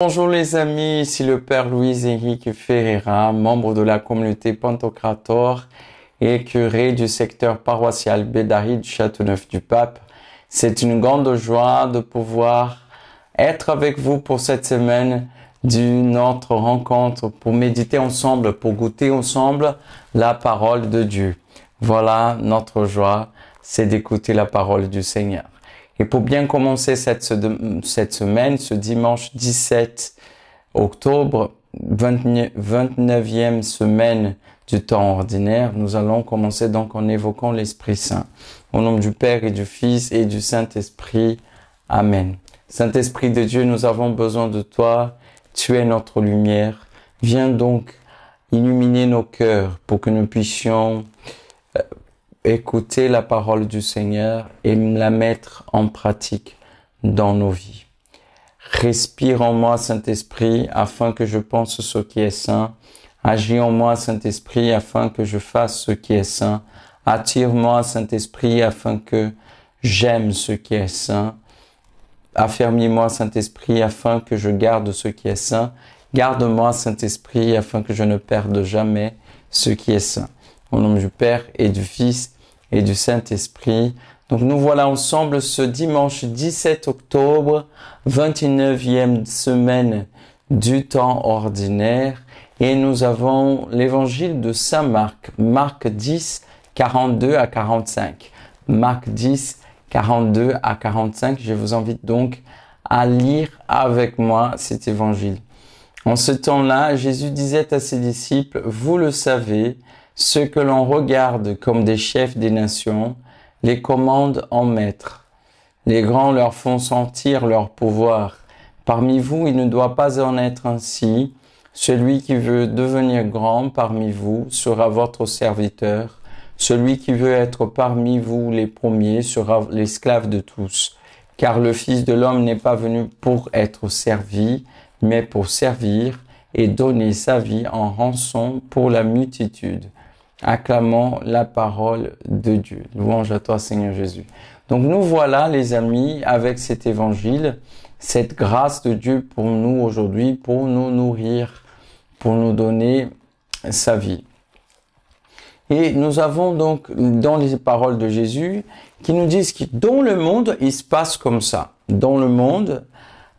Bonjour les amis, ici le Père Louis-Éric Ferreira, membre de la communauté Pantocrator et curé du secteur paroissial Bédari du Châteauneuf-du-Pape. C'est une grande joie de pouvoir être avec vous pour cette semaine d'une autre rencontre, pour méditer ensemble, pour goûter ensemble la parole de Dieu. Voilà notre joie, c'est d'écouter la parole du Seigneur. Et pour bien commencer cette semaine, ce dimanche 17 octobre, 29e semaine du temps ordinaire, nous allons commencer donc en évoquant l'Esprit Saint. Au nom du Père et du Fils et du Saint-Esprit. Amen. Saint-Esprit de Dieu, nous avons besoin de toi. Tu es notre lumière. Viens donc illuminer nos cœurs pour que nous puissions écouter la parole du Seigneur et la mettre en pratique dans nos vies. Respire en moi, Saint-Esprit, afin que je pense ce qui est saint. Agis en moi, Saint-Esprit, afin que je fasse ce qui est saint. Attire-moi, Saint-Esprit, afin que j'aime ce qui est saint. Affermis-moi, Saint-Esprit, afin que je garde ce qui est saint. Garde-moi, Saint-Esprit, afin que je ne perde jamais ce qui est saint. Au nom du Père et du Fils et du Saint-Esprit. Donc nous voilà ensemble ce dimanche 17 octobre, 29e semaine du temps ordinaire. Et nous avons l'évangile de Saint Marc, Marc 10, 42 à 45. Marc 10, 42 à 45. Je vous invite donc à lire avec moi cet évangile. En ce temps-là, Jésus disait à ses disciples, « Vous le savez, ceux que l'on regarde comme des chefs des nations, les commandent en maîtres. Les grands leur font sentir leur pouvoir. Parmi vous, il ne doit pas en être ainsi. Celui qui veut devenir grand parmi vous sera votre serviteur. Celui qui veut être parmi vous les premiers sera l'esclave de tous. Car le Fils de l'homme n'est pas venu pour être servi, mais pour servir et donner sa vie en rançon pour la multitude. » Acclamons la parole de Dieu. Louange à toi, Seigneur Jésus. Donc nous voilà, les amis, avec cet évangile, cette grâce de Dieu pour nous aujourd'hui, pour nous nourrir, pour nous donner sa vie. Et nous avons donc dans les paroles de Jésus qui nous disent que dans le monde, il se passe comme ça. Dans le monde,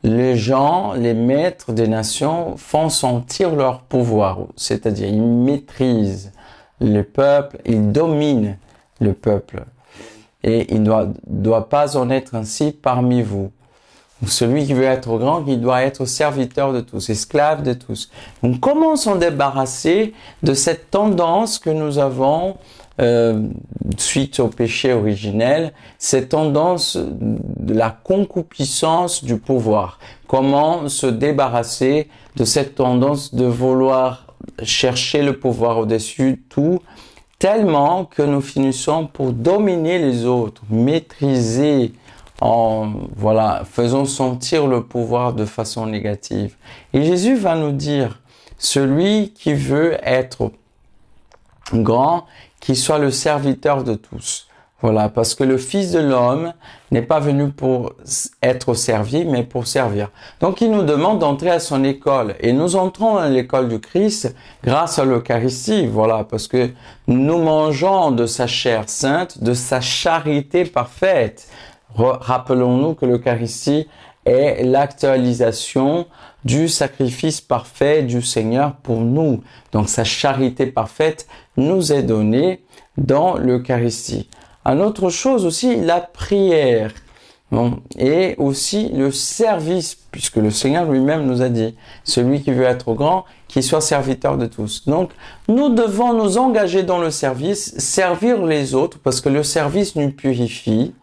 les gens, les maîtres des nations font sentir leur pouvoir, c'est-à-dire ils maîtrisent le peuple, il domine le peuple. Et il ne doit pas en être ainsi parmi vous. Celui qui veut être grand, il doit être serviteur de tous, esclave de tous. Donc comment s'en débarrasser de cette tendance que nous avons suite au péché originel, cette tendance de la concupiscence du pouvoir? Comment se débarrasser de cette tendance de vouloir chercher le pouvoir au-dessus de tout, tellement que nous finissons pour dominer les autres, maîtriser, faisons sentir le pouvoir de façon négative. Et Jésus va nous dire, celui qui veut être grand, qu'il soit le serviteur de tous. Voilà, parce que le Fils de l'homme n'est pas venu pour être servi, mais pour servir. Donc, il nous demande d'entrer à son école. Et nous entrons à l'école du Christ grâce à l'Eucharistie. Voilà, parce que nous mangeons de sa chair sainte, de sa charité parfaite. Rappelons-nous que l'Eucharistie est l'actualisation du sacrifice parfait du Seigneur pour nous. Donc, sa charité parfaite nous est donnée dans l'Eucharistie. Une autre chose aussi, la prière. Et aussi le service, puisque le Seigneur lui-même nous a dit, celui qui veut être grand, qu'il soit serviteur de tous. Donc, nous devons nous engager dans le service, servir les autres, parce que le service nous purifie,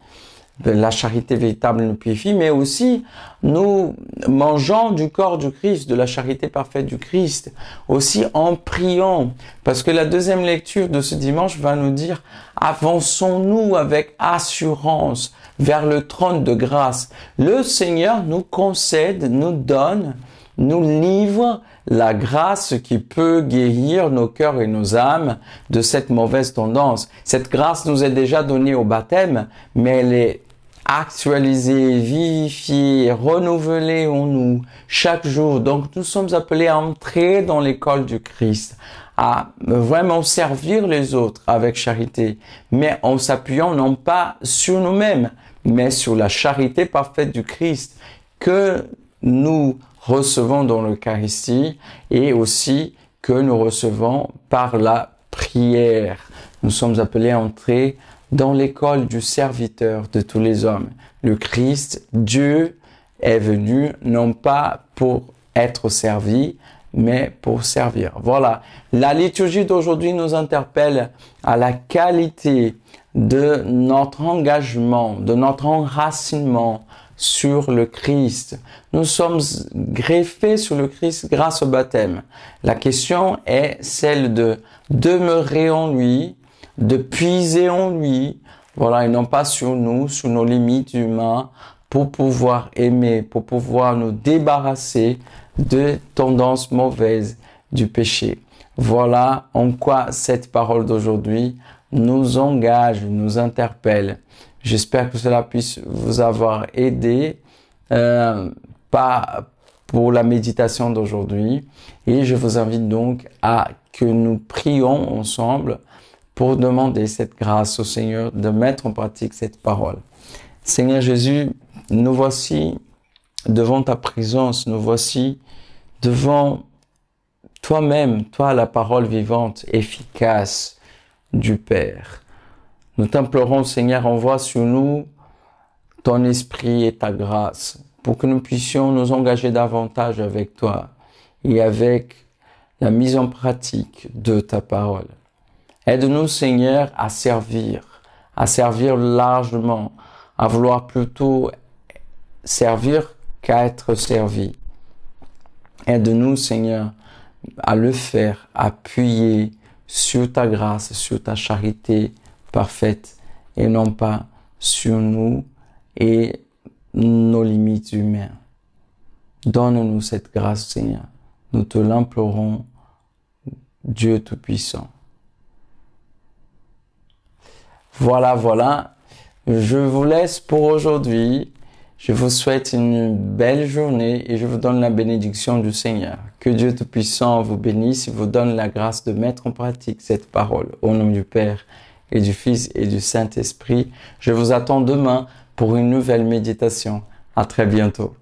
la charité véritable nous purifie, mais aussi nous mangeons du corps du Christ, de la charité parfaite du Christ, aussi en priant, parce que la deuxième lecture de ce dimanche va nous dire, avançons-nous avec assurance vers le trône de grâce. Le Seigneur nous concède, nous donne, nous livre la grâce qui peut guérir nos cœurs et nos âmes de cette mauvaise tendance. Cette grâce nous est déjà donnée au baptême, mais elle est actualisé, vivifié, renouvelé en nous chaque jour. Donc nous sommes appelés à entrer dans l'école du Christ, à vraiment servir les autres avec charité, mais en s'appuyant non pas sur nous-mêmes, mais sur la charité parfaite du Christ que nous recevons dans l'Eucharistie et aussi que nous recevons par la prière. Nous sommes appelés à entrer dans l'école du serviteur de tous les hommes. Le Christ, Dieu, est venu non pas pour être servi, mais pour servir. Voilà. La liturgie d'aujourd'hui nous interpelle à la qualité de notre engagement, de notre enracinement sur le Christ. Nous sommes greffés sur le Christ grâce au baptême. La question est celle de demeurer en lui, de puiser en lui, voilà, et non pas sur nous, sur nos limites humaines, pour pouvoir aimer, pour pouvoir nous débarrasser de tendances mauvaises du péché. Voilà en quoi cette parole d'aujourd'hui nous engage, nous interpelle. J'espère que cela puisse vous avoir aidé pour la méditation d'aujourd'hui. Et je vous invite donc à que nous prions ensemble pour demander cette grâce au Seigneur de mettre en pratique cette parole. Seigneur Jésus, nous voici devant ta présence, nous voici devant toi-même, toi la parole vivante, efficace du Père. Nous t'implorons, Seigneur, envoie sur nous ton esprit et ta grâce pour que nous puissions nous engager davantage avec toi et avec la mise en pratique de ta parole. Aide-nous, Seigneur, à servir largement, à vouloir plutôt servir qu'à être servi. Aide-nous, Seigneur, à le faire, appuyer sur ta grâce, sur ta charité parfaite et non pas sur nous et nos limites humaines. Donne-nous cette grâce, Seigneur. Nous te l'implorons, Dieu Tout-Puissant. Voilà. Je vous laisse pour aujourd'hui. Je vous souhaite une belle journée et je vous donne la bénédiction du Seigneur. Que Dieu Tout-Puissant vous bénisse et vous donne la grâce de mettre en pratique cette parole. Au nom du Père et du Fils et du Saint-Esprit. Je vous attends demain pour une nouvelle méditation. À très bientôt.